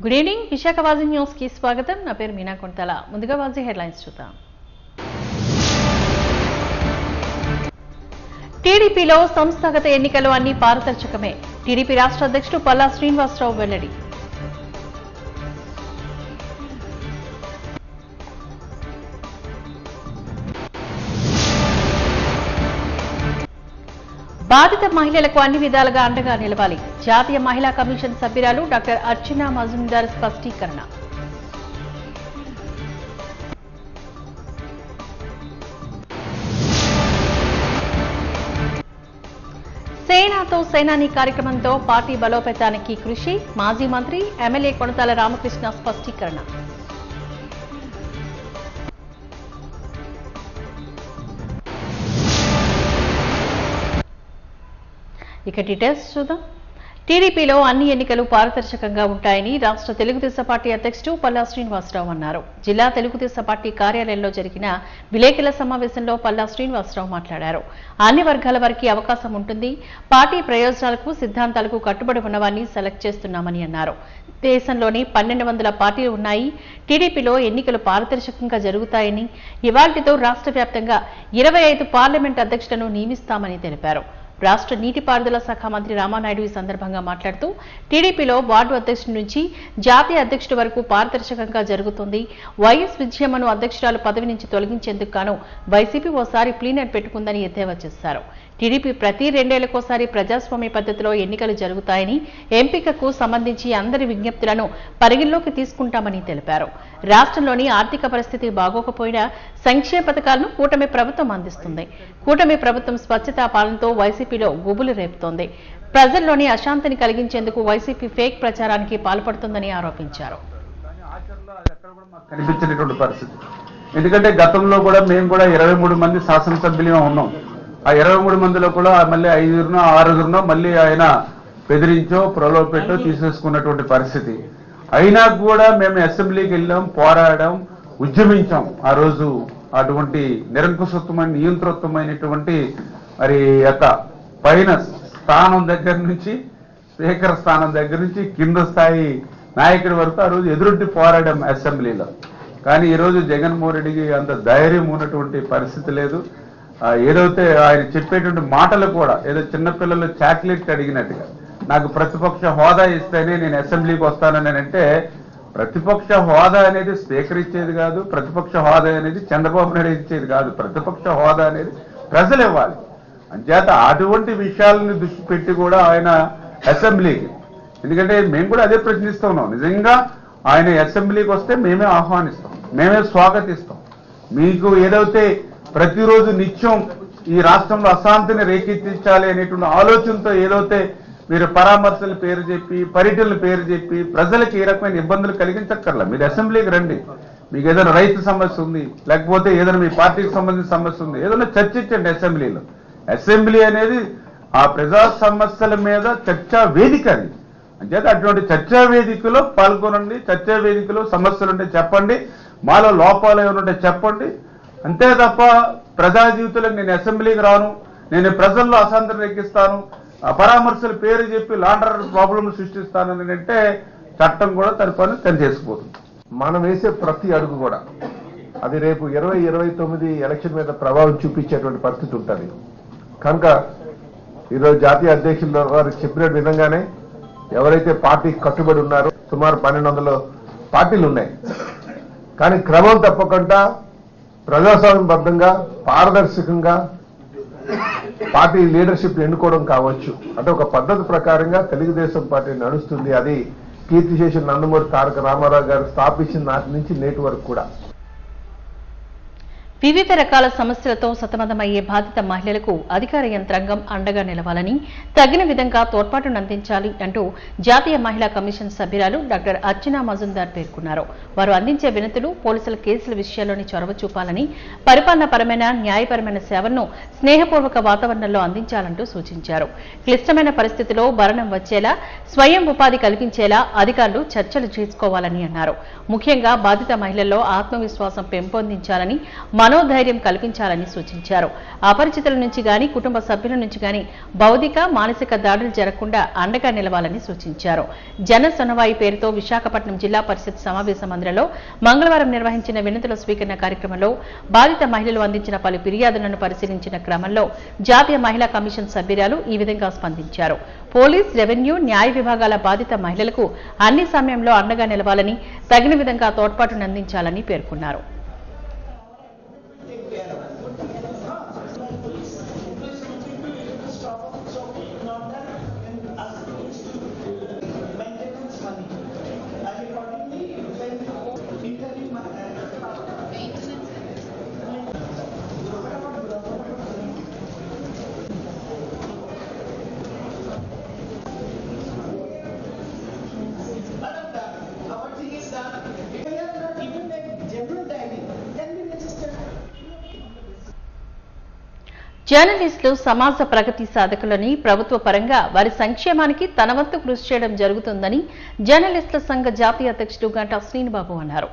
Good evening Visakha వాజీ news కి స్వాగతం. నా పేరు మీనా కొంతల. ముందుగా వాజీ హెడ్లైన్స్ చూద్దాం. టీడీపీలో సంస్థాగత ఎన్నికలు అన్ని పారదర్శకమే. టీడీపీ రాష్ట్ర అధ్యక్షుడు పల్లా శ్రీనివాసరావు వెల్లడి. బాధిత మహిళలకు అన్ని విధాలుగా అండగా నిలవాలి. జాతీయ మహిళా కమిషన్ సభ్యురాలు డాక్టర్ అర్చనా మజుందార్ స్పష్టీకరణ. సేనాతో సేనాని కార్యక్రమంతో పార్టీ బలోపేతానికి కృషి. మాజీ మంత్రి ఎమ్మెల్యే కొణతాల రామకృష్ణ స్పష్టీకరణ. ఇక డీటెయిల్స్ చూద్దాం. టీడీపీలో అన్ని ఎన్నికలు పారదర్శకంగా ఉంటాయని రాష్ట్ర తెలుగుదేశం పార్టీ అధ్యక్షుడు పల్లా శ్రీనివాసరావు అన్నారు. జిల్లా తెలుగుదేశం పార్టీ కార్యాలయంలో జరిగిన విలేకరుల సమావేశంలో పల్లా శ్రీనివాసరావు మాట్లాడారు. అన్ని వర్గాల వారికి అవకాశం ఉంటుంది. పార్టీ ప్రయోజనాలకు సిద్ధాంతాలకు కట్టుబడి ఉన్నవారిని సెలెక్ట్ చేస్తున్నామని అన్నారు. దేశంలోని 1200 పార్టీలు ఉన్నాయి. టీడీపీలో ఎన్నికలు పారదర్శకంగా జరుగుతాయని, ఇవాళ్టితో రాష్ట్ర వ్యాప్తంగా 25 పార్లమెంట్ అధ్యక్షులను నియమిస్తామని తెలిపారు. రాష్ట్ర నీటిపారుదల శాఖ మంత్రి రామానాయుడు ఈ సందర్భంగా మాట్లాడుతూ టీడీపీలో వార్డు అధ్యక్షుడి నుంచి జాతీయ అధ్యక్షుడి వరకు పారదర్శకంగా జరుగుతుంది. వైఎస్ విజయమ్మను అధ్యక్షురాలు పదవి నుంచి తొలగించేందుకు గాను వైసీపీ ఓసారి ప్లీనర్ పెట్టుకుందని ఎద్దేవా చేశారు. టీడీపీ ప్రతి 2 ఏళ్లకోసారి ప్రజాస్వామ్య పద్ధతిలో ఎన్నికలు జరుగుతాయని, ఎంపికకు సంబంధించి అందరి విజ్ఞప్తులను పరిగణలోకి తీసుకుంటామని తెలిపారు. రాష్ట్రంలోని ఆర్థిక పరిస్థితి బాగోకపోయినా సంక్షేమ పథకాలను కూటమి ప్రభుత్వం అందిస్తుంది. కూటమి ప్రభుత్వం స్వచ్ఛతా పాలనతో వైసీపీలో గుబులు రేపుతోంది. ప్రజల్లోని అశాంతిని కలిగించేందుకు వైసీపీ ఫేక్ ప్రచారానికి పాల్పడుతుందని ఆరోపించారు. కనిపించినటువంటి పరిస్థితి. ఎందుకంటే గతంలో కూడా మేము కూడా 23 మంది శాసనసభ్యులుగా ఉన్నాం. ఆ 23 మందిలో కూడా మళ్ళీ 5 6 మళ్ళీ ఆయన బెదిరించో ప్రలోభపెట్టో తీసేసుకున్నటువంటి పరిస్థితి. అయినా కూడా మేము అసెంబ్లీకి వెళ్ళాం, పోరాడాం, ఉద్యమించాం. ఆ రోజు అటువంటి నిరంకుశత్వమైన నియంతృత్వమైనటువంటి మరి యొక్క పైన స్థానం దగ్గర నుంచి, స్పీకర్ స్థానం దగ్గర నుంచి కింద స్థాయి నాయకుడి వరకు ఆ రోజు ఎదురొడ్డి పోరాడాం అసెంబ్లీలో. కానీ ఈరోజు జగన్మోహన్ రెడ్డికి అంత ధైర్యం ఉన్నటువంటి పరిస్థితి లేదు. ఏదైతే ఆయన చెప్పేటువంటి మాటలు కూడా ఏదో చిన్నపిల్లలు చాక్లెట్ అడిగినట్టుగా, నాకు ప్రతిపక్ష హోదా ఇస్తేనే నేను అసెంబ్లీకి వస్తానని అంటే, ప్రతిపక్ష హోదా అనేది స్పీకర్ ఇచ్చేది కాదు, ప్రతిపక్ష హోదా అనేది చంద్రబాబు నాయుడు ఇచ్చేది కాదు. ప్రతిపక్ష హోదా అనేది ప్రజలు ఇవ్వాలి. అంచేత అటువంటి విషయాలను దృష్టి పెట్టి కూడా ఆయన అసెంబ్లీకి, ఎందుకంటే మేము కూడా అదే ప్రశ్నిస్తున్నాం, నిజంగా ఆయన అసెంబ్లీకి వస్తే మేమే ఆహ్వానిస్తాం, మేమే స్వాగతిస్తాం. మీకు ఏదైతే ప్రతిరోజు నిత్యం ఈ రాష్ట్రంలో అశాంతిని రేకెత్తించాలి అనేటువంటి ఆలోచనతో ఏదైతే మీరు పరామర్శల పేరు చెప్పి, పర్యటనల పేరు చెప్పి ప్రజలకు ఏ రకమైన ఇబ్బందులు కలిగించక్కర్లా. మీరు అసెంబ్లీకి రండి. మీకు ఏదైనా రైతు సమస్య ఉంది, లేకపోతే ఏదైనా మీ పార్టీకి సంబంధించిన సమస్య ఉంది, ఏదైనా చర్చించండి అసెంబ్లీలో. అసెంబ్లీ అనేది ఆ ప్రజా సమస్యల మీద చర్చా వేదిక. అది అంచేత అటువంటి చర్చా వేదికలో పాల్గొనండి. చర్చా వేదికలో సమస్యలుంటే చెప్పండి, మాలో లోపాలు ఏమైనా చెప్పండి. అంతే తప్ప ప్రజా జీవితంలో నేను అసెంబ్లీకి రాను, నేను ప్రజల్లో అశాంతిని ఎక్కిస్తాను, పరామర్శల పేరు చెప్పి లాండర్ ప్రాబ్లం సృష్టిస్తానని అంటే చట్టం కూడా తన పని తను చేసుకుపోతుంది. మనం వేసే ప్రతి అడుగు కూడా అది రేపు 2029 ఎలక్షన్ మీద ప్రభావం చూపించేటువంటి పరిస్థితి ఉంటుంది. కనుక ఈరోజు జాతీయ అధ్యక్షుల వారు చెప్పిన విధంగానే ఎవరైతే పార్టీకి కట్టుబడి ఉన్నారో సుమారు 1200 పార్టీలు ఉన్నాయి. కానీ క్రమం తప్పకుండా ప్రజాస్వామ్యబద్ధంగా పారదర్శకంగా పార్టీ లీడర్షిప్ ఎన్నుకోవడం కావచ్చు, అంటే ఒక పద్ధతి ప్రకారంగా తెలుగుదేశం పార్టీ నడుస్తుంది. అది కీర్తిశేషులు నందమూరి తారక రామారావు గారు స్థాపించిన నాటి నుంచి నేటి వరకు కూడా. వివిధ రకాల సమస్యలతో సతమతమయ్యే బాధిత మహిళలకు అధికార యంత్రాంగం అండగా నిలవాలని, తగిన విధంగా తోడ్పాటును అందించాలి అంటూ జాతీయ మహిళా కమిషన్ సభ్యురాలు డాక్టర్ అర్చనా మజుందార్ పేర్కొన్నారు. వారు అందించే వినతులు, పోలీసుల కేసుల విషయాల్లోని చొరవ చూపాలని, పరిపాలనాపరమైన న్యాయపరమైన సేవలను స్నేహపూర్వక వాతావరణంలో అందించాలంటూ సూచించారు. క్లిష్టమైన పరిస్థితిలో భరణం వచ్చేలా, స్వయం ఉపాధి కల్పించేలా అధికారులు చర్చలు చేసుకోవాలని అన్నారు. ముఖ్యంగా బాధిత మహిళల్లో ఆత్మవిశ్వాసం పెంపొందించాలని, మనోధైర్యం కల్పించాలని సూచించారు. అపరిచితుల నుంచి గాని కుటుంబ సభ్యుల నుంచి గాని భౌతిక మానసిక దాడులు జరగకుండా అండగా నిలవాలని సూచించారు. జన సొనవాయి పేరుతో విశాఖపట్నం జిల్లా పరిషత్ సమావేశ మందిరంలో మంగళవారం నిర్వహించిన వినతుల స్వీకరణ కార్యక్రమంలో బాధిత మహిళలు అందించిన పలు ఫిర్యాదులను పరిశీలించిన క్రమంలో జాతీయ మహిళా కమిషన్ సభ్యురాలు ఈ విధంగా స్పందించారు. పోలీస్, రెవెన్యూ, న్యాయ విభాగాల బాధిత మహిళలకు అన్ని సమయంలో అండగా నిలవాలని, తగిన విధంగా తోడ్పాటును అందించాలని పేర్కొన్నారు. జర్నలిస్టులు సమాజ ప్రగతి సాధకులని, ప్రభుత్వ పరంగా వారి సంక్షేమానికి తన వంతు కృషి చేయడం జరుగుతుందని జర్నలిస్టుల సంఘ జాతీయ అధ్యక్షుడు గంటా శ్రీనిబాబు అన్నారు.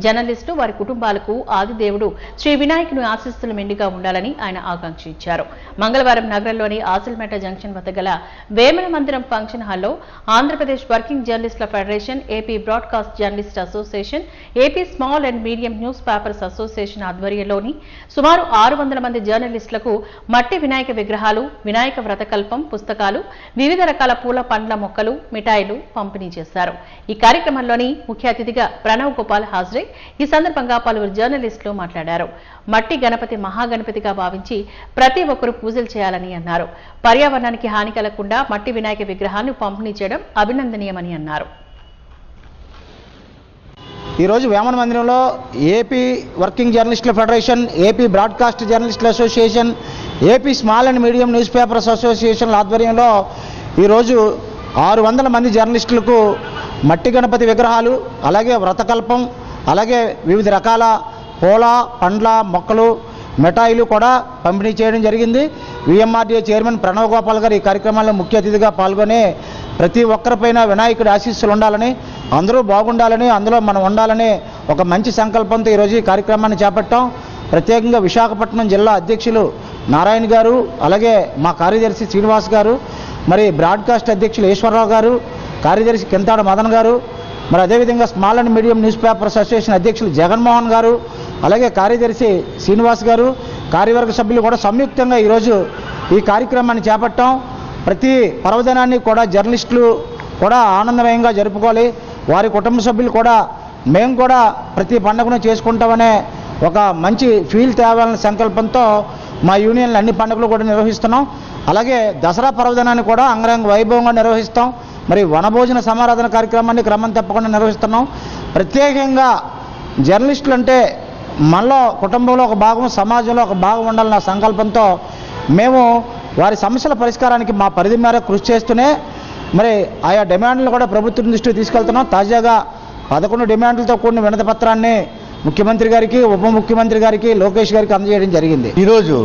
జర్నలిస్టులు వారి కుటుంబాలకు ఆదిదేవుడు శ్రీ వినాయకుని ఆశీస్సులు మెండుగా ఉండాలని ఆయన ఆకాంక్షించారు. మంగళవారం నగరంలోని ఆసిల్మేట జంక్షన్ వద్ద గల వేమన మందిరం ఫంక్షన్ హాల్లో ఆంధ్రప్రదేశ్ వర్కింగ్ జర్నలిస్టుల federation, AP broadcast journalist association, AP small and medium news papers association ఆధ్వర్యంలోని సుమారు 600 మంది జర్నలిస్టులకు మట్టి వినాయక విగ్రహాలు, వినాయక వ్రతకల్పం పుస్తకాలు, వివిధ రకాల పూల పండ్ల మొక్కలు, మిఠాయిలు పంపిణీ చేశారు. ఈ కార్యక్రమంలోని ముఖ్య అతిథిగా ప్రణవ్ గోపాల్ హాజరై ఈ సందర్భంగా పలువురు జర్నలిస్టులు మాట్లాడారు. మట్టి గణపతి మహాగణపతిగా భావించి ప్రతి ఒక్కరూ పూజలు చేయాలని అన్నారు. పర్యావరణానికి హాని కలగకుండా మట్టి వినాయక విగ్రహాన్ని పంపిణీ చేయడం అభినందనీయమని అన్నారు. ఈరోజు వేమన మందిరంలో ఏపీ వర్కింగ్ జర్నలిస్టుల ఫెడరేషన్, ఏపీ బ్రాడ్కాస్ట్ జర్నలిస్టుల association, AP small and medium newspapers అసోసియేషన్ల ఆధ్వర్యంలో ఈరోజు 600 మంది జర్నలిస్టులకు మట్టి గణపతి విగ్రహాలు, అలాగే వ్రతకల్పం, అలాగే వివిధ రకాల పూల పండ్ల మొక్కలు, మిఠాయిలు కూడా పంపిణీ చేయడం జరిగింది. విఎంఆర్డీఏ చైర్మన్ ప్రణవ్ గోపాల్ గారు ఈ కార్యక్రమాల్లో ముఖ్య అతిథిగా పాల్గొని ప్రతి ఒక్కరిపైన వినాయకుడి ఆశీస్సులు ఉండాలని, అందరూ బాగుండాలని, అందులో మనం ఉండాలని ఒక మంచి సంకల్పంతో ఈరోజు ఈ కార్యక్రమాన్ని చేపట్టాం. ప్రత్యేకంగా విశాఖపట్నం జిల్లా అధ్యక్షులు నారాయణ గారు, అలాగే మా కార్యదర్శి శ్రీనివాస్ గారు, మరి బ్రాడ్కాస్ట్ అధ్యక్షులు ఈశ్వరరావు గారు, కార్యదర్శి కింతాడ మదన్ గారు, మరి అదేవిధంగా small and medium news papers association అధ్యక్షులు జగన్మోహన్ గారు, అలాగే కార్యదర్శి శ్రీనివాస్ గారు, కార్యవర్గ సభ్యులు కూడా సంయుక్తంగా ఈరోజు ఈ కార్యక్రమాన్ని చేపట్టాం. ప్రతి పర్వదినాన్ని కూడా జర్నలిస్టులు కూడా ఆనందమయంగా జరుపుకోవాలి. వారి కుటుంబ సభ్యులు కూడా మేము కూడా ప్రతి పండుగను చేసుకుంటామనే ఒక మంచి ఫీల్ తేవాలనే సంకల్పంతో మా యూనియన్లు అన్ని పండుగలు కూడా నిర్వహిస్తున్నాం. అలాగే దసరా పర్వదినాన్ని కూడా అంగరంగ వైభవంగా నిర్వహిస్తాం. మరి వనభోజన సమారాధన కార్యక్రమాన్ని క్రమం తప్పకుండా నిర్వహిస్తున్నాం. ప్రత్యేకంగా జర్నలిస్టులు అంటే మనలో కుటుంబంలో ఒక భాగం, సమాజంలో ఒక భాగం ఉండాలన్న సంకల్పంతో మేము వారి సమస్యల పరిష్కారానికి మా పరిధి మేర కృషి చేస్తూనే మరి ఆయా డిమాండ్లు కూడా ప్రభుత్వం దృష్టికి తీసుకెళ్తున్నాం. తాజాగా 11 డిమాండ్లతో కూడిన వినతి పత్రాన్ని ముఖ్యమంత్రి గారికి, ఉప ముఖ్యమంత్రి గారికి, లోకేష్ గారికి అందజేయడం జరిగింది. ఈరోజు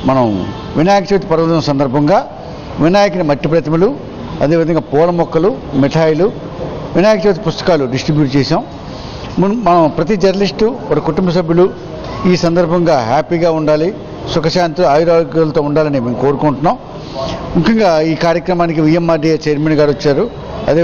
మనం వినాయక చవితి పర్వదినం సందర్భంగా వినాయకుని మట్టి ప్రతిమలు, అదేవిధంగా పూల మొక్కలు, మిఠాయిలు, వినాయక చవితి పుస్తకాలు డిస్ట్రిబ్యూట్ చేశాం. మనం ప్రతి జర్నలిస్టు వారి కుటుంబ సభ్యులు ఈ సందర్భంగా హ్యాపీగా ఉండాలి, సుఖశాంతి ఆయురారోగ్యాలతో ఉండాలని మేము కోరుకుంటున్నాం. ముఖ్యంగా ఈ కార్యక్రమానికి విఎంఆర్డీఏ చైర్మన్ గారు వచ్చారు. అదే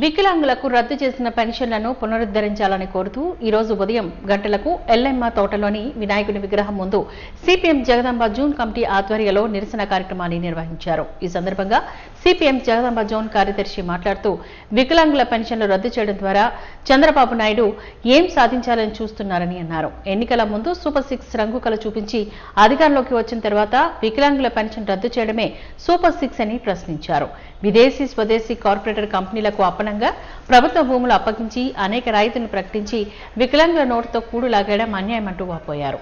వికలాంగులకు రద్దు చేసిన పెన్షన్లను పునరుద్ధరించాలని కోరుతూ ఈ రోజు ఉదయం గంటలకు ఎల్లెమ్మ తోటలోని వినాయకుని విగ్రహం ముందు సిపిఎం జగదాంబ జోన్ కమిటీ ఆధ్వర్యంలో నిరసన కార్యక్రమాన్ని నిర్వహించారు. ఈ సందర్భంగా సిపిఎం జగదాంబ జోన్ కార్యదర్శి మాట్లాడుతూ వికలాంగుల పెన్షన్లు రద్దు చేయడం ద్వారా చంద్రబాబు నాయుడు ఏం సాధించాలని చూస్తున్నారని అన్నారు. ఎన్నికల ముందు సూపర్ 6 రంగుకలు చూపించి అధికారంలోకి వచ్చిన తర్వాత వికలాంగుల పెన్షన్ రద్దు చేయడమే సూపర్ 6 అని ప్రశ్నించారు. విదేశీ, స్వదేశీ కార్పొరేటర్ కంపెనీలకు అప్పనంగా ప్రభుత్వ భూములు అప్పగించి అనేక రాయితీలను ప్రకటించి వికలాంగుల నోటుతో కూడు లాగడం అన్యాయమంటూ వాపోయారు.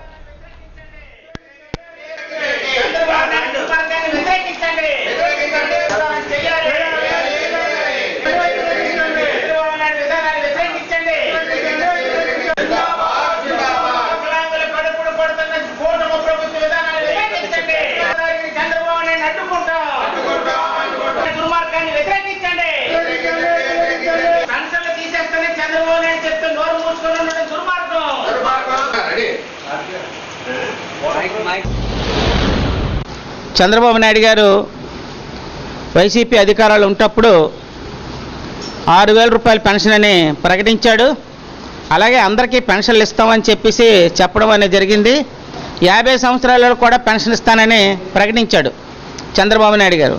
చంద్రబాబు నాయుడు గారు వైసీపీ అధికారాలు ఉన్నప్పుడు 6,000 రూపాయల పెన్షన్ అని ప్రకటించాడు. అలాగే అందరికీ పెన్షన్లు ఇస్తామని చెప్పేసి చెప్పడం అనేది జరిగింది. 50 సంవత్సరాలలో కూడా పెన్షన్ ఇస్తానని ప్రకటించాడు చంద్రబాబు నాయుడు గారు.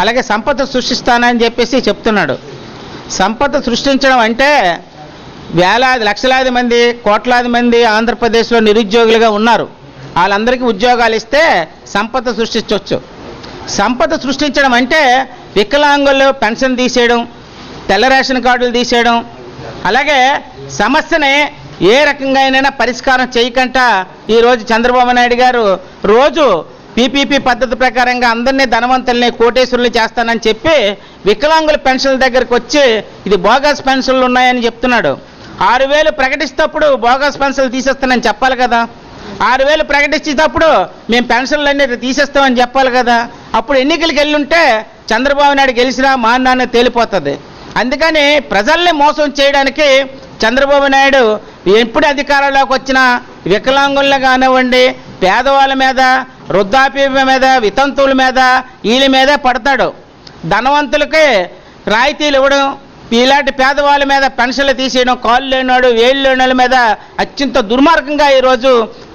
అలాగే సంపద సృష్టిస్తానని చెప్పేసి చెప్తున్నాడు. సంపద సృష్టించడం అంటే వేలాది లక్షలాది మంది కోట్లాది మంది ఆంధ్రప్రదేశ్లో నిరుద్యోగులుగా ఉన్నారు. వాళ్ళందరికీ ఉద్యోగాలు ఇస్తే సంపద సృష్టించవచ్చు. సంపద సృష్టించడం అంటే వికలాంగులు పెన్షన్ తీసేయడం, తెల్ల రేషన్ కార్డులు తీసేయడం, అలాగే సమస్యని ఏ రకంగా అయినా పరిష్కారం చేయకుండా ఈరోజు చంద్రబాబు నాయుడు గారు రోజు పీపీపీ పద్ధతి ప్రకారంగా అందరినీ ధనవంతుల్ని కోటేశ్వరులు చేస్తానని చెప్పి వికలాంగుల పెన్షన్ల దగ్గరికి వచ్చి ఇది బోగస్ పెన్షన్లు ఉన్నాయని చెప్తున్నాడు. 6,000 ప్రకటిస్తేప్పుడు బోగస్ పెన్షన్లు తీసేస్తానని చెప్పాలి కదా. 6,000 ప్రకటించేటప్పుడు మేము పెన్షన్లన్నీ తీసేస్తామని చెప్పాలి కదా. అప్పుడు ఎన్నికలకు వెళ్ళుంటే చంద్రబాబు నాయుడు గెలిచినా మాన్నాన్ని తేలిపోతుంది. అందుకని ప్రజల్ని మోసం చేయడానికి చంద్రబాబు నాయుడు ఎప్పుడు అధికారంలోకి వచ్చినా వికలాంగులను కానివ్వండి, పేదవాళ్ళ మీద, వృద్ధాప్య మీద, వితంతువుల మీద, వీళ్ళ మీదే పడతాడు. ధనవంతులకి రాయితీలు ఇవ్వడం, ఇలాంటి పేదవాళ్ళ మీద పెన్షన్లు తీసేయడం, కాళ్ళు లేనివాడు వేళ్ళు లేని మీద అత్యంత దుర్మార్గంగా ఈరోజు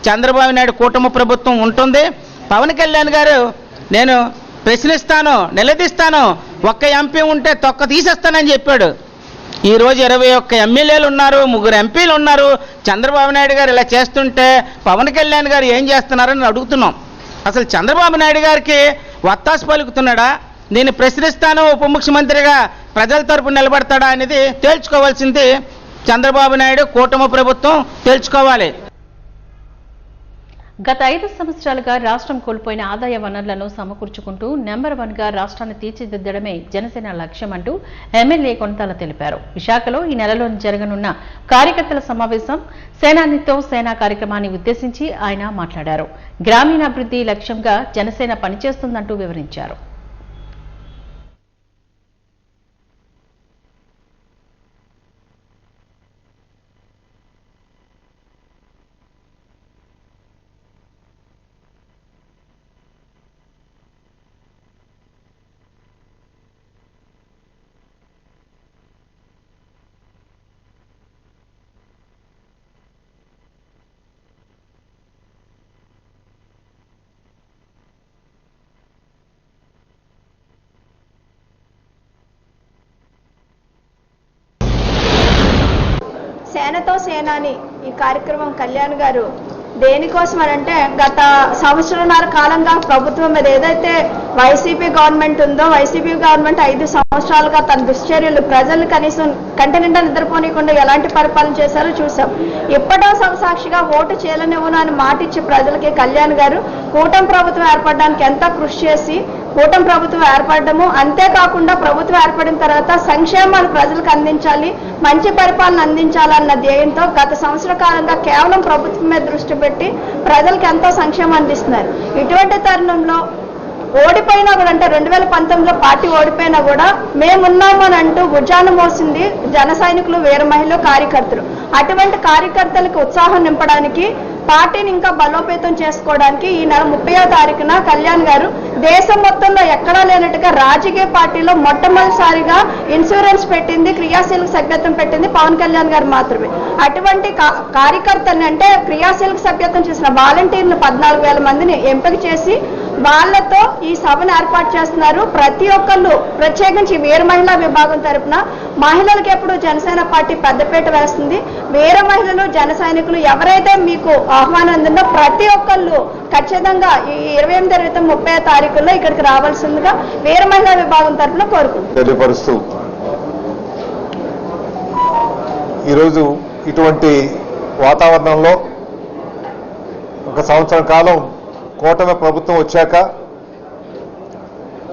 చంద్రబాబు నాయుడు కూటమి ప్రభుత్వం ఉంటుంది. పవన్ కళ్యాణ్ గారు నేను ప్రశ్నిస్తాను, నిలదీస్తాను, ఒక్క ఎంపీ ఉంటే తొక్క తీసేస్తానని చెప్పాడు. ఈరోజు 21 ఎమ్మెల్యేలు ఉన్నారు, 3 ఎంపీలు ఉన్నారు. చంద్రబాబు నాయుడు గారు ఇలా చేస్తుంటే పవన్ కళ్యాణ్ గారు ఏం చేస్తున్నారని అడుగుతున్నాం. అసలు చంద్రబాబు నాయుడు గారికి వత్తాసు పలుకుతున్నాడా, నేను ప్రశ్నిస్తాను ఉప ముఖ్యమంత్రిగా ప్రజల తరపున నిలబడతాడా అనేది తేల్చుకోవాల్సింది చంద్రబాబు నాయుడు కూటమి ప్రభుత్వం తేల్చుకోవాలి. గత 5 సంవత్సరాలుగా రాష్ట్రం కోల్పోయిన ఆదాయ వనరులను సమకూర్చుకుంటూ నెంబర్ 1గా రాష్ట్రాన్ని తీర్చిదిద్దడమే జనసేన లక్ష్యమంటూ ఎమ్మెల్యే కొనతాల తెలిపారు. విశాఖలో ఈ నెలలో జరగనున్న కార్యకర్తల సమావేశం సేనానితో సేనా కార్యక్రమాన్ని ఉద్దేశించి ఆయన మాట్లాడారు. గ్రామీణాభివృద్ధి లక్ష్యంగా జనసేన పనిచేస్తుందంటూ వివరించారు. సేనతో సేనాని ఈ కార్యక్రమం కళ్యాణ్ గారు దేనికోసం అనంటే గత సంవత్సరాల కాలంగా ప్రభుత్వం మీద ఏదైతే వైసీపీ గవర్నమెంట్ ఉందో, వైసీపీ గవర్నమెంట్ 5 సంవత్సరాలుగా తన దుశ్చర్యలు ప్రజలు కనీసం కంటి నిండా నిద్రపోనీయకుండా ఎలాంటి పరిపాలన చేశారో చూసాం. ఇప్పటో సాక్షిగా ఓటు చేయలేనివ్వను అని మాటిచ్చి ప్రజలకి కళ్యాణ్ గారు కూటమి ప్రభుత్వం ఏర్పడడానికి ఎంతో కృషి చేసి కూటమి ప్రభుత్వం ఏర్పడము, అంతేకాకుండా ప్రభుత్వం ఏర్పడిన తర్వాత సంక్షేమాలు ప్రజలకు అందించాలి, మంచి పరిపాలన అందించాలన్న ధ్యేయంతో గత సంవత్సర కాలంగా కేవలం ప్రభుత్వం మీద దృష్టి పెట్టి ప్రజలకు ఎంతో సంక్షేమం అందిస్తున్నారు. ఇటువంటి తరుణంలో ఓడిపోయినా కూడా, అంటే 2019లో పార్టీ ఓడిపోయినా కూడా మేమున్నాము అని అంటూ భుజాన మోసింది జన సైనికులు, వీర మహిళలు, కార్యకర్తలు. అటువంటి కార్యకర్తలకు ఉత్సాహం నింపడానికి, పార్టీని ఇంకా బలోపేతం చేసుకోవడానికి ఈ నెల 30వ తారీఖున కళ్యాణ్ గారు దేశం మొత్తంలో ఎక్కడా లేనట్టుగా రాజకీయ పార్టీలో మొట్టమొదటిసారిగా ఇన్సూరెన్స్ పెట్టింది, క్రియాశీలక సభ్యత్వం పెట్టింది పవన్ కళ్యాణ్ గారు మాత్రమే. అటువంటి కార్యకర్తల్ని, అంటే క్రియాశీలక సభ్యత్వం చేసిన వాలంటీర్లు 14,000 మందిని ఎంపిక చేసి వాళ్లతో ఈ సభను ఏర్పాటు చేస్తున్నారు. ప్రతి ఒక్కళ్ళు, ప్రత్యేకించి వీర మహిళా విభాగం తరఫున మహిళలకు ఎప్పుడు జనసేన పార్టీ పెద్దపీట వేస్తుంది. వీర మహిళలు, జన సైనికులు ఎవరైతే మీకు ఆహ్వానం అందిందో ప్రతి ఒక్కళ్ళు ఖచ్చితంగా ఈ 28, 30వ తారీఖుల్లో ఇక్కడికి రావాల్సిందిగా వీర మహిళా విభాగం తరఫున కోరుకుంటున్నాను. తెలియపరుస్తూ ఈరోజు ఇటువంటి వాతావరణంలో ఒక సంవత్సరం కాలం కూటమి ప్రభుత్వం వచ్చాక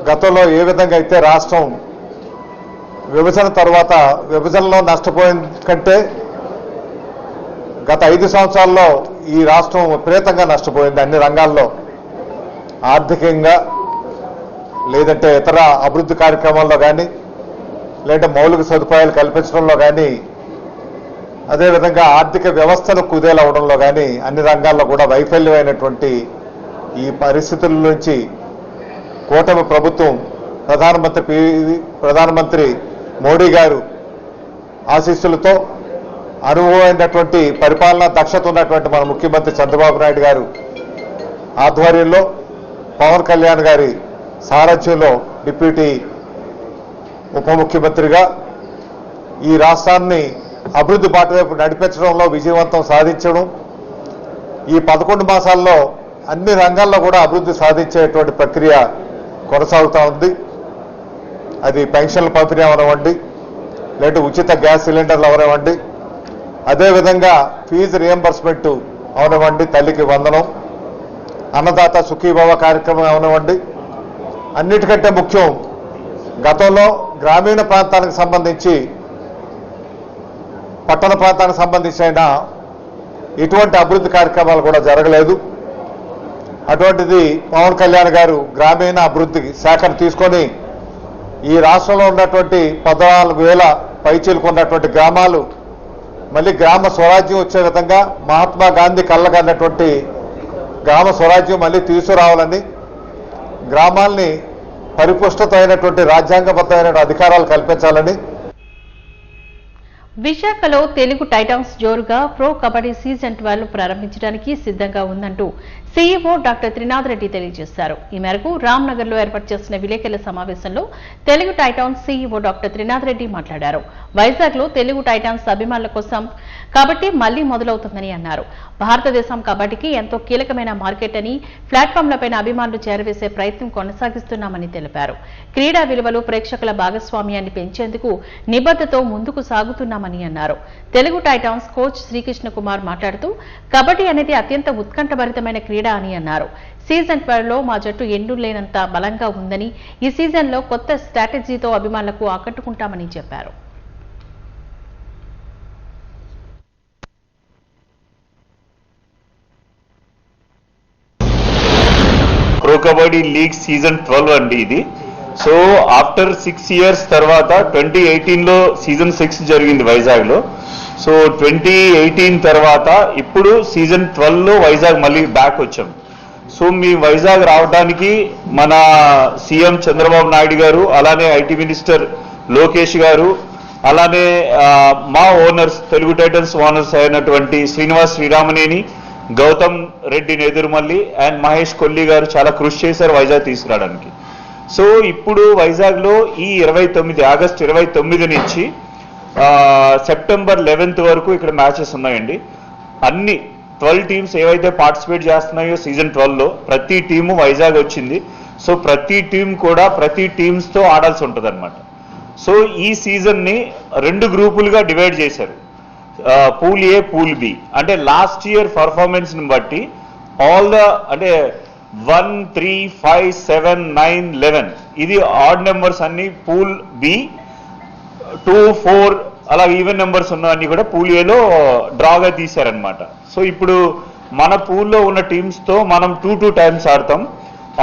గతంలో ఏ విధంగా అయితే రాష్ట్రం విభజన తర్వాత విభజనలో నష్టపోయిన కంటే గత 5 సంవత్సరాల్లో ఈ రాష్ట్రం విపరీతంగా నష్టపోయింది. అన్ని రంగాల్లో, ఆర్థికంగా, లేదంటే ఇతర అభివృద్ధి కార్యక్రమాల్లో కానీ, లేదంటే మౌలిక సదుపాయాలు కల్పించడంలో కానీ, అదేవిధంగా ఆర్థిక వ్యవస్థను కుదేలవడంలో కానీ అన్ని రంగాల్లో కూడా వైఫల్యమైనటువంటి ఈ పరిస్థితుల నుంచి కూటమి ప్రభుత్వం ప్రధానమంత్రి మోడీ గారు ఆశీస్సులతో అనుభవమైనటువంటి పరిపాలనా దక్షత ఉన్నటువంటి మన ముఖ్యమంత్రి చంద్రబాబు నాయుడు గారు ఆధ్వర్యంలో పవన్ కళ్యాణ్ గారి సారథ్యంలో డిప్యూటీ ఉప ముఖ్యమంత్రిగా ఈ రాష్ట్రాన్ని అభివృద్ధి బాట వైపు నడిపించడంలో విజయవంతం సాధించడం, ఈ 11 మాసాల్లో అన్ని రంగాల్లో కూడా అభివృద్ధి సాధించేటువంటి ప్రక్రియ కొనసాగుతూ ఉంది. అది పెన్షన్ల పంపిణీ అవనివ్వండి, లేదంటే ఉచిత గ్యాస్ సిలిండర్లు అవనివ్వండి, అదేవిధంగా ఫీజు రియంబర్స్మెంట్ అవనివ్వండి, తల్లికి వందనం, అన్నదాత సుఖీభవ కార్యక్రమం అవనివ్వండి. అన్నిటికంటే ముఖ్యం, గతంలో గ్రామీణ ప్రాంతానికి సంబంధించి పట్టణ ప్రాంతానికి సంబంధించిన ఎటువంటి అభివృద్ధి కార్యక్రమాలు కూడా జరగలేదు. అటువంటిది పవన్ కళ్యాణ్ గారు గ్రామీణ అభివృద్ధి శాఖను తీసుకొని ఈ రాష్ట్రంలో ఉన్నటువంటి 14,000 పైచీలుకున్నటువంటి గ్రామాలు మళ్ళీ గ్రామ స్వరాజ్యం వచ్చే విధంగా మహాత్మా గాంధీ కళ్ళగన్నటువంటి గ్రామ స్వరాజ్యం మళ్ళీ తీసుకురావాలని, గ్రామాల్ని పరిపుష్టత అయినటువంటి రాజ్యాంగబద్ధమైన అధికారాలు కల్పించాలని. విశాఖలో తెలుగు టైటాన్స్ జోరుగా ప్రో కబడ్డీ సీజన్ 12 ప్రారంభించడానికి సిద్ధంగా ఉందంటూ సీఈఓ డాక్టర్ త్రినాథ్ రెడ్డి తెలియజేశారు. ఈ మేరకు రామ్నగర్ లో ఏర్పాటు చేసిన విలేకరుల సమావేశంలో Telugu Titans CEO doctor Trinath Reddy మాట్లాడారు. వైజాగ్ లో తెలుగు టైటాన్స్ అభిమానుల కోసం కబడ్డీ మళ్లీ మొదలవుతుందని అన్నారు. భారతదేశం కబడ్డీకి ఎంతో కీలకమైన మార్కెట్ అని, ప్లాట్ఫామ్లపైన అభిమానులు చేరవేసే ప్రయత్నం కొనసాగిస్తున్నామని తెలిపారు. క్రీడా విలువలు, ప్రేక్షకుల భాగస్వామ్యాన్ని పెంచేందుకు నిబద్ధతో ముందుకు సాగుతున్నామని అన్నారు. తెలుగు టైటాన్స్ కోచ్ శ్రీకృష్ణ కుమార్ మాట్లాడుతూ కబడ్డీ అనేది అత్యంత ఉత్కంఠభరితమైన క్రీడ అని అన్నారు. సీజన్ 12లో మా జట్టు ఎన్నడూ లేనంత బలంగా ఉందని, ఈ సీజన్లో కొత్త స్ట్రాటజీతో అభిమానులకు ఆకట్టుకుంటామని చెప్పారు. ప్రో కబడ్డీ లీగ్ సీజన్ 12 అండి ఇది. సో ఆఫ్టర్ 6 years తర్వాత 2018లో సీజన్ 6 జరిగింది వైజాగ్ లో. సో 2018 తర్వాత ఇప్పుడు సీజన్ 12లో వైజాగ్ మళ్ళీ బ్యాక్ వచ్చాం. సో మీ వైజాగ్ రావడానికి మన సీఎం చంద్రబాబు నాయుడు గారు, అలానే ఐటీ మినిస్టర్ లోకేష్ గారు, అలానే మా ఓనర్స్ తెలుగు టైటన్స్ ఓనర్స్ అయినటువంటి శ్రీనివాస్ శ్రీరామనేని, గౌతమ్ రెడ్డి నెదురుమల్లి అండ్ మహేష్ కొల్లి గారు చాలా కృషి చేశారు వైజాగ్ తీసుకురావడానికి. సో ఇప్పుడు వైజాగ్ లో ఈ ఆగస్టు 29 నుంచి సెప్టెంబర్ 11th వరకు ఇక్కడ మ్యాచెస్ ఉన్నాయండి. అన్ని 12 టీమ్స్ ఏవైతే పార్టిసిపేట్ చేస్తున్నాయో సీజన్ 12లో ప్రతి టీము వైజాగ్ వచ్చింది. సో ప్రతి టీం కూడా ప్రతి టీమ్స్ తో ఆడాల్సి ఉంటుంది అనమాట. సో ఈ సీజన్ ని 2 గ్రూపులుగా డివైడ్ చేశారు. Pool A, pool B. అంటే లాస్ట్ ఇయర్ పర్ఫార్మెన్స్ ని బట్టి అంటే 1, 3, 5, 7, 9, 11 ఇది ఆడ్ నెంబర్స్ అన్ని పూల్ బి, 2, 4 అలా ఈవెన్ నెంబర్స్ ఉన్నవన్నీ కూడా పూల్ ఏలో డ్రాగా తీశారనమాట. సో ఇప్పుడు మన పూల్లో ఉన్న టీమ్స్ తో మనం 2 times ఆడతాం,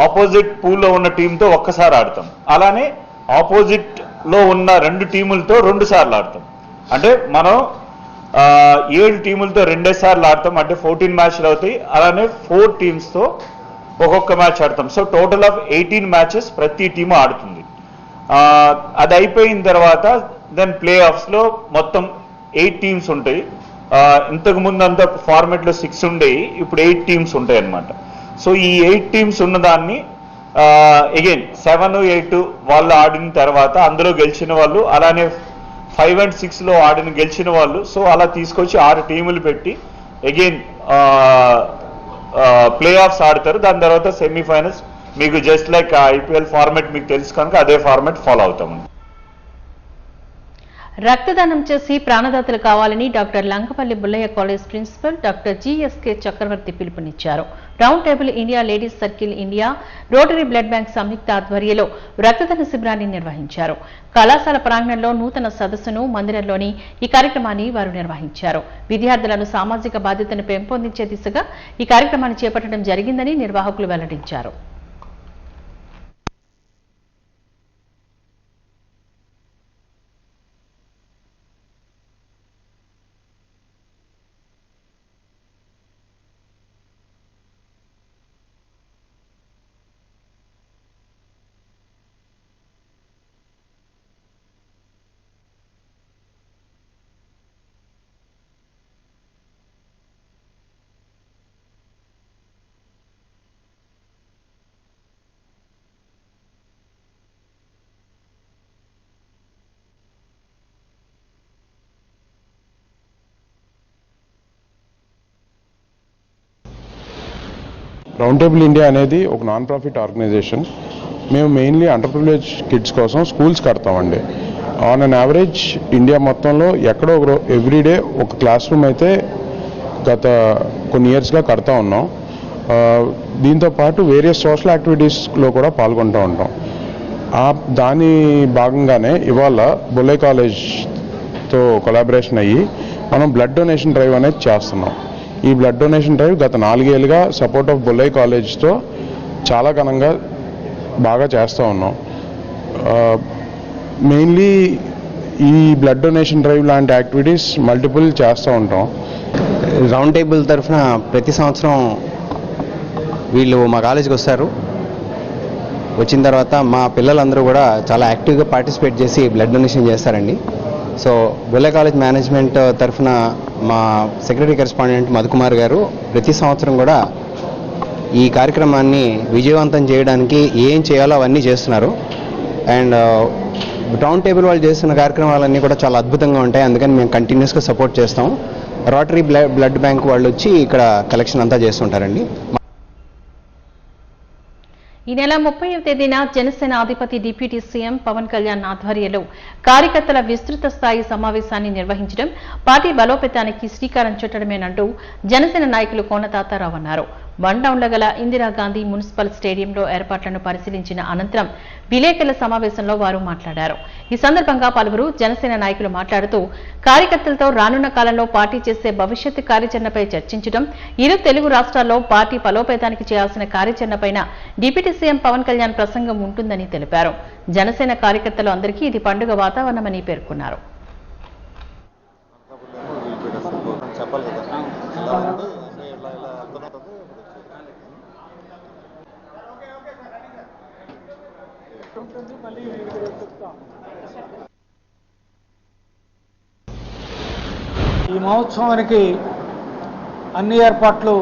ఆపోజిట్ పూల్లో ఉన్న టీంతో ఒక్కసారి ఆడతాం. అలానే ఆపోజిట్ లో ఉన్న 2 టీములతో 2 సార్లు ఆడతాం. అంటే మనం 7 టీములతో 2 సార్లు ఆడతాం, అంటే 14 మ్యాచ్లు అవుతాయి. అలానే 4 టీమ్స్తో ఒక్కొక్క మ్యాచ్ ఆడతాం. సో టోటల్ ఆఫ్ 18 మ్యాచెస్ ప్రతి టీము ఆడుతుంది. అది అయిపోయిన తర్వాత దెన్ ప్లే ఆఫ్స్లో మొత్తం 8 టీమ్స్ ఉంటాయి. ఇంతకు ముందు అంతా ఫార్మెట్లో 6 ఉండేవి, ఇప్పుడు 8 టీమ్స్ ఉంటాయి అన్నమాట. సో ఈ 8 టీమ్స్ ఉన్నదాన్ని అగైన్ 7, 8 వాళ్ళు ఆడిన తర్వాత అందులో గెలిచిన వాళ్ళు, అలానే 5 and 6లో గెలిచిన వాళ్ళు, సో అలా తీసుకొచ్చి 6 టీములు పెట్టి అగైన్ ప్లే ఆఫ్స్ ఆడతారు. దాని తర్వాత సెమీఫైనల్స్. మీకు జస్ట్ లైక్ ఐపీఎల్ ఫార్మాట్ మీకు తెలుసు కనుక అదే ఫార్మాట్ ఫాలో అవుతామండి. రక్తదానం చేసి ప్రాణదాతలు కావాలని doctor Lankapalli Bullayya college principal doctor GSK Chakravarthi పిలుపునిచ్చారు. Round Table India, Ladies Circle India, Rotary blood bank సంయుక్త ఆధ్వర్యంలో రక్తదాన శిబిరాన్ని నిర్వహించారు. కళాశాల ప్రాంగణంలో నూతన సదస్సును మందిరంలోని ఈ కార్యక్రమాన్ని వారు నిర్వహించారు. విద్యార్థులను సామాజిక బాధ్యతను పెంపొందించే దిశగా ఈ కార్యక్రమాన్ని చేపట్టడం జరిగిందని నిర్వాహకులు వెల్లడించారు. రౌండ్ టేబుల్ ఇండియా అనేది ఒక నాన్ ప్రాఫిట్ ఆర్గనైజేషన్. మేము మెయిన్లీ అండర్ప్రివిలేజ్ కిడ్స్ కోసం స్కూల్స్ కడతామండి. ఆన్ అన్ యావరేజ్ ఇండియా మొత్తంలో ఎక్కడో ఎవ్రీడే ఒక క్లాస్ రూమ్ అయితే గత కొన్ని ఇయర్స్గా కడతా ఉన్నాం. దీంతో పాటు వేరియస్ సోషల్ యాక్టివిటీస్లో కూడా పాల్గొంటూ ఉంటాం. దాని భాగంగానే ఇవాళ బుల్లే కాలేజ్తో కొలాబరేషన్ అయ్యి మనం బ్లడ్ డొనేషన్ డ్రైవ్ అనేది చేస్తున్నాం. ఈ బ్లడ్ డొనేషన్ డ్రైవ్ గత 4 ఏళ్ళుగా సపోర్ట్ ఆఫ్ బుల్లే కాలేజ్తో చాలా ఘనంగా బాగా చేస్తూ ఉన్నాం. మెయిన్లీ ఈ బ్లడ్ డొనేషన్ డ్రైవ్ లాంటి యాక్టివిటీస్ మల్టిపుల్ చేస్తూ ఉంటాం. రౌండ్ టేబుల్ తరఫున ప్రతి సంవత్సరం వీళ్ళు మా కాలేజీకి వస్తారు. వచ్చిన తర్వాత మా పిల్లలందరూ కూడా చాలా యాక్టివ్గా పార్టిసిపేట్ చేసి బ్లడ్ డొనేషన్ చేస్తారండి. సో బుల్లే కాలేజ్ మేనేజ్మెంట్ తరఫున మా సెక్రటరీ కరెస్పాండెంట్ మధుకుమార్ గారు ప్రతి సంవత్సరం కూడా ఈ కార్యక్రమాన్ని విజయవంతం చేయడానికి ఏం చేయాలో అవన్నీ చేస్తున్నారు. అండ్ రౌండ్ టేబుల్ వాళ్ళు చేస్తున్న కార్యక్రమాలన్నీ కూడా చాలా అద్భుతంగా ఉంటాయి. అందుకని మేము కంటిన్యూస్గా సపోర్ట్ చేస్తాం. రోటరీ బ్లడ్ బ్యాంక్ వాళ్ళు వచ్చి ఇక్కడ కలెక్షన్ అంతా చేస్తుంటారండి. ఈ నెల 30వ తేదీన జనసేన అధిపతి డిప్యూటీ సీఎం పవన్ కళ్యాణ్ ఆధ్వర్యంలో కార్యకర్తల విస్తృత స్థాయి సమావేశాన్ని నిర్వహించడం పార్టీ బలోపేతానికి శ్రీకారం చుట్టడమేనంటూ జనసేన నాయకులు కోన తాతారావు అన్నారు. వన్డౌన్లో గల ఇందిరాగాంధీ మున్సిపల్ స్టేడియంలో ఏర్పాట్లను పరిశీలించిన అనంతరం విలేకరుల సమావేశంలో వారు మాట్లాడారు. ఈ సందర్భంగా పలువురు జనసేన నాయకులు మాట్లాడుతూ కార్యకర్తలతో రానున్న కాలంలో పార్టీ చేసే భవిష్యత్తు కార్యాచరణపై చర్చించడం, ఇరు తెలుగు రాష్ట్రాల్లో పార్టీ బలోపేతానికి చేయాల్సిన కార్యాచరణపై డిప్యూటీ సీఎం పవన్ కళ్యాణ్ ప్రసంగం ఉంటుందని తెలిపారు. జనసేన కార్యకర్తలు అందరికీ ఇది పండుగ వాతావరణమని పేర్కొన్నారు. ఈ మహోత్సవానికి అన్ని ఏర్పాట్లు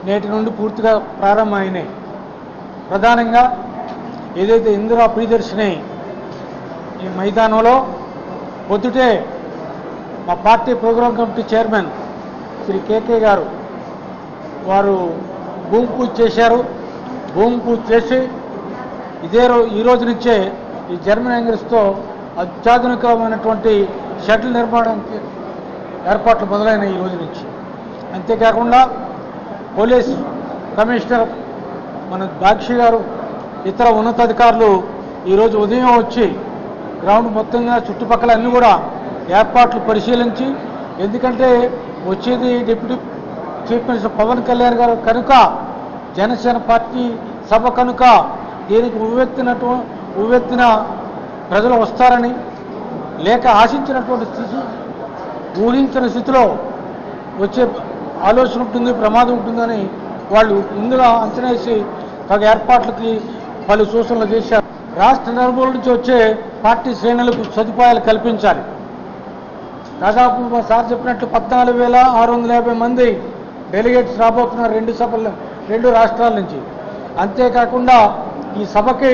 నేటి నుండి పూర్తిగా ప్రారంభమైనాయి. ప్రధానంగా ఏదైతే ఇందిరా ప్రియదర్శిని ఈ మైదానంలో పొద్దుటే మా party programme committee chairman Shri KK గారు వారు భూమి పూజ చేశారు. భూమి పూజ చేసి ఈ రోజు నుంచే ఈ జర్మన్ యాంగిల్స్తో అత్యాధునికమైనటువంటి షటిల్ నిర్మాణానికి ఏర్పాట్లు మొదలైన ఈ రోజు నుంచి. అంతేకాకుండా పోలీస్ కమిషనర్ మన బాక్షి గారు ఇతర ఉన్నతాధికారులు ఈరోజు ఉదయం వచ్చి గ్రౌండ్ మొత్తంగా చుట్టుపక్కల అన్నీ కూడా ఏర్పాట్లు పరిశీలించి, ఎందుకంటే వచ్చేది deputy chief minister Pawan Kalyan గారు కనుక, జనసేన పార్టీ సభ కనుక దీనికి ఉవ్వెత్తిన ప్రజలు వస్తారని, లేక ఆశించినటువంటి స్థితి ఊహించిన స్థితిలో వచ్చే ఆలోచన ఉంటుంది, ప్రమాదం ఉంటుందని వాళ్ళు ముందుగా అంచనా వేసి తగ ఏర్పాట్లకి పలు సూచనలు చేశారు. రాష్ట్ర నలుమూల నుంచి వచ్చే పార్టీ శ్రేణులకు సదుపాయాలు కల్పించాలి. దాదాపు మా సార్ చెప్పినట్లు 14,650 మంది డెలిగేట్స్ రాబోతున్నారు రెండు రాష్ట్రాల నుంచి. అంతేకాకుండా ఈ సభకి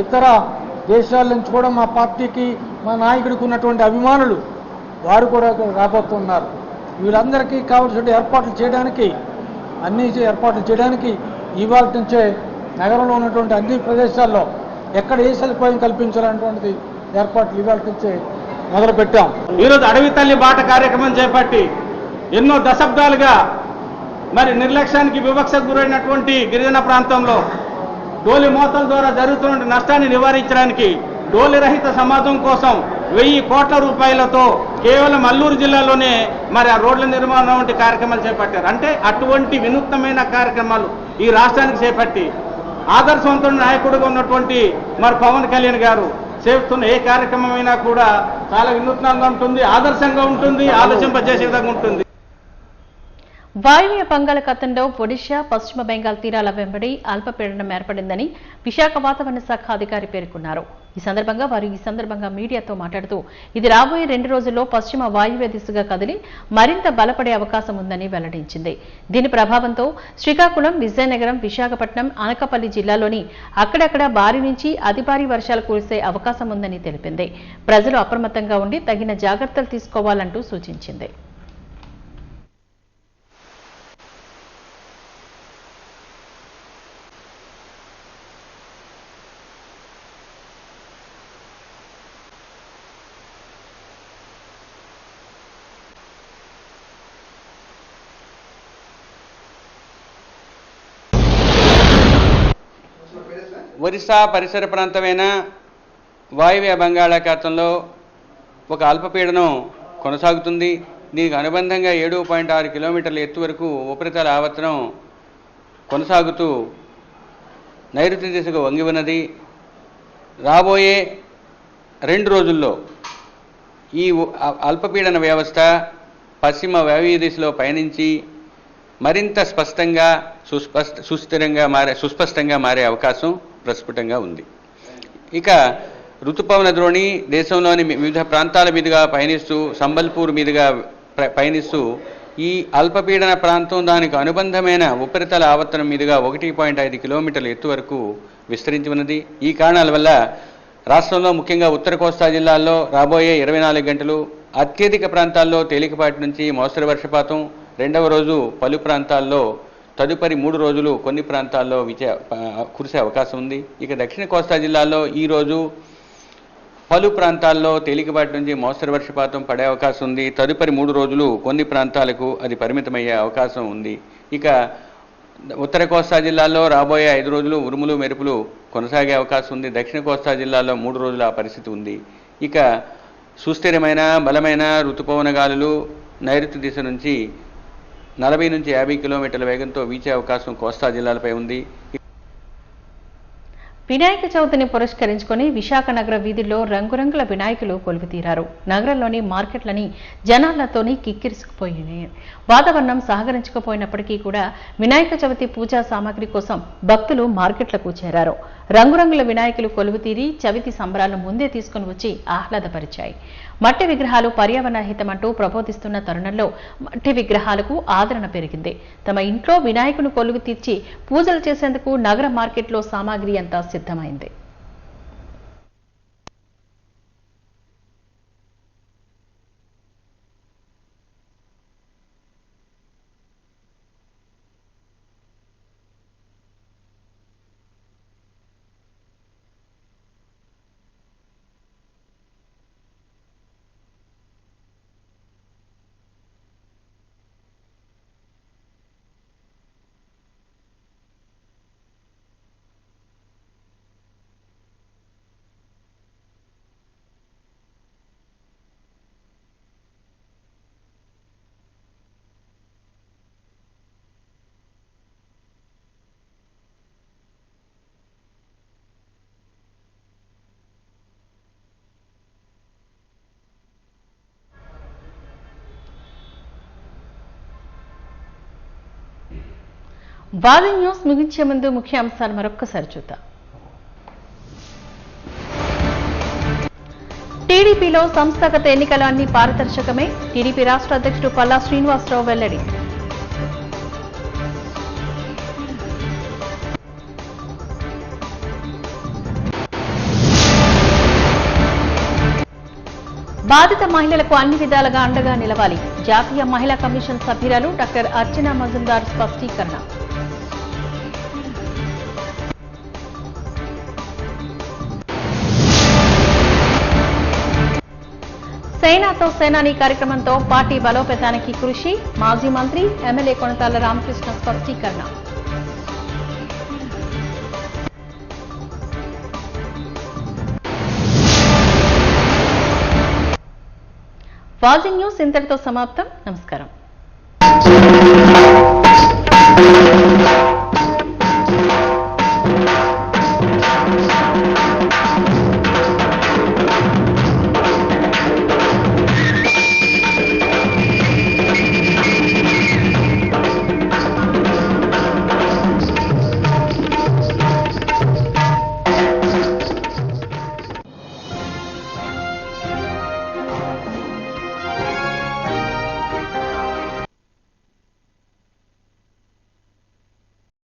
ఇతర దేశాల నుంచి కూడా మా పార్టీకి మా నాయకుడికి ఉన్నటువంటి అభిమానులు వారు కూడా రాబోతున్నారు. వీళ్ళందరికీ కావాల్సిన ఏర్పాట్లు చేయడానికి ఇవాళ నుంచే నగరంలో ఉన్నటువంటి అన్ని ప్రదేశాల్లో ఎక్కడ ఏ సదుపాయం కల్పించాలనేటువంటిది ఏర్పాట్లు ఇవాళ నుంచే మొదలుపెట్టాం. ఈరోజు అడవి తల్లి బాట కార్యక్రమం చేపట్టి ఎన్నో దశాబ్దాలుగా మరి నిర్లక్ష్యానికి వివక్షకు గురైనటువంటి గిరిజన ప్రాంతంలో డోలి మోతల ద్వారా జరుగుతున్న నష్టాన్ని నివారించడానికి డోలి రహిత సమాజం కోసం 1000 కోట్ల రూపాయలతో కేవలం అల్లూరు జిల్లాలోనే మరి ఆ రోడ్ల నిర్మాణం వంటి కార్యక్రమాలు చేపట్టారు. అంటే అటువంటి వినూత్నమైన కార్యక్రమాలు ఈ రాష్ట్రానికి చేపట్టి ఆదర్శవంతుడు నాయకుడిగా ఉన్నటువంటి మరి పవన్ కళ్యాణ్ గారు చేస్తున్న ఏ కార్యక్రమమైనా కూడా చాలా వినూత్నంగా ఉంటుంది, ఆదర్శంగా ఉంటుంది, ఆలోచింపజేసే విధంగా ఉంటుంది. వాయువ్య బంగాళాఖాతంలో ఒడిషా, పశ్చిమ బెంగాల్ తీరాల వెంబడి అల్పపీడనం ఏర్పడిందని విశాఖ వాతావరణ శాఖ అధికారి పేర్కొన్నారు. ఈ సందర్భంగా మీడియాతో మాట్లాడుతూ ఇది రాబోయే 2 రోజుల్లో పశ్చిమ వాయువ్య దిశగా కదిలి మరింత బలపడే అవకాశం ఉందని వెల్లడించింది. దీని ప్రభావంతో శ్రీకాకుళం, విజయనగరం, విశాఖపట్నం, అనకాపల్లి జిల్లాలోని అక్కడక్కడ భారీ నుంచి అతి భారీ వర్షాలు కురిసే అవకాశం ఉందని తెలిపింది. ప్రజలు అప్రమత్తంగా ఉండి తగిన జాగ్రత్తలు తీసుకోవాలంటూ సూచించింది. ఒరిస్సా పరిసర ప్రాంతమైన వాయువ్య బంగాళాఖాతంలో ఒక అల్పపీడనం కొనసాగుతుంది. దీనికి అనుబంధంగా 7.6 కిలోమీటర్ల ఎత్తు వరకు ఉపరితల ఆవర్తనం కొనసాగుతూ నైరుతి దిశకు వంగి ఉన్నది. రాబోయే 2 రోజుల్లో ఈ అల్పపీడన వ్యవస్థ పశ్చిమ వాయువ్య దిశలో పయనించి మరింత స్పష్టంగా సుస్పష్టంగా మారే అవకాశం ప్రస్ఫుటంగా ఉంది. ఇక ఋతుపవన ద్రోణి దేశంలోని వివిధ ప్రాంతాల మీదుగా పయనిస్తూ సంబల్పూర్ మీదుగా పయనిస్తూ ఈ అల్పపీడన ప్రాంతం దానికి అనుబంధమైన ఉపరితల ఆవర్తనం మీదుగా 1.5 కిలోమీటర్ల ఎత్తు వరకు విస్తరించి ఉన్నది. ఈ కారణాల వల్ల రాష్ట్రంలో ముఖ్యంగా ఉత్తర కోస్తా జిల్లాల్లో రాబోయే 24 గంటలు అత్యధిక ప్రాంతాల్లో తేలికపాటి నుంచి మోస్తరు వర్షపాతం, 2వ రోజు పలు ప్రాంతాల్లో, తదుపరి 3 రోజులు కొన్ని ప్రాంతాల్లో కురిసే అవకాశం ఉంది. ఇక దక్షిణ కోస్తా జిల్లాల్లో ఈరోజు పలు ప్రాంతాల్లో తేలికపాటి నుంచి మోస్తరు వర్షపాతం పడే అవకాశం ఉంది. తదుపరి 3 రోజులు కొన్ని ప్రాంతాలకు అది పరిమితమయ్యే అవకాశం ఉంది. ఇక ఉత్తర కోస్తా జిల్లాల్లో రాబోయే 5 రోజులు ఉరుములు మెరుపులు కొనసాగే అవకాశం ఉంది. దక్షిణ కోస్తా జిల్లాలో 3 రోజులు ఆ పరిస్థితి ఉంది. ఇక సుస్థిరమైన బలమైన ఋతుపవన గాలులు నైరుతి దిశ నుంచి 40 నుంచి 50 కిలోమీటర్ల వేగంతో వీచే అవకాశం కోస్తా జిల్లాలపై ఉంది. వినాయక చవితిని పురస్కరించుకొని విశాఖ నగర వీధుల్లో రంగురంగుల వినాయకులు కొలువుతీరారు. నగరంలోని మార్కెట్లని జనాలతోని కిక్కిరిసుకుపోయినాయి. వాతావరణం సహకరించకపోయినప్పటికీ కూడా వినాయక చవితి పూజా సామాగ్రి కోసం భక్తులు మార్కెట్లకు చేరారు. రంగురంగుల వినాయకులు కొలువుతీరి చవితి సంబరాలను ముందే తీసుకుని వచ్చి ఆహ్లాదపరిచాయి. మట్టి విగ్రహాలు పర్యావరణ హితమంటూ ప్రబోధిస్తున్న తరుణంలో మట్టి విగ్రహాలకు ఆదరణ పెరిగింది. తమ ఇంట్లో వినాయకుని కొలువు తీర్చి పూజలు చేసేందుకు నగర మార్కెట్లో సామాగ్రి అంతా సిద్ధమైంది. వాది న్యూస్ ముగించే ముందు ముఖ్య అంశాలు మరొక్కసారి చూద్దాం. టీడీపీలో సంస్థాగత ఎన్నికలు అన్ని పారదర్శకమే. టీడీపీ రాష్ట్ర అధ్యక్షుడు పల్లా శ్రీనివాసరావు వెల్లడి. బాధిత మహిళలకు అన్ని విధాలుగా అండగా నిలవాలి. జాతీయ మహిళా కమిషన్ సభ్యురాలు డాక్టర్ అర్చనా మజుందార్ స్పష్టీకరణ. సేనాతో సేనాని కార్యక్రమంతో పార్టీ బలోపేతానికి కృషి. మాజీ మంత్రి ఎమ్మెల్యే కొనతాళ్ల రామకృష్ణ స్పష్టీకరణ. వాజీ న్యూస్ ఇంతటితో సమాప్తం. నమస్కారం.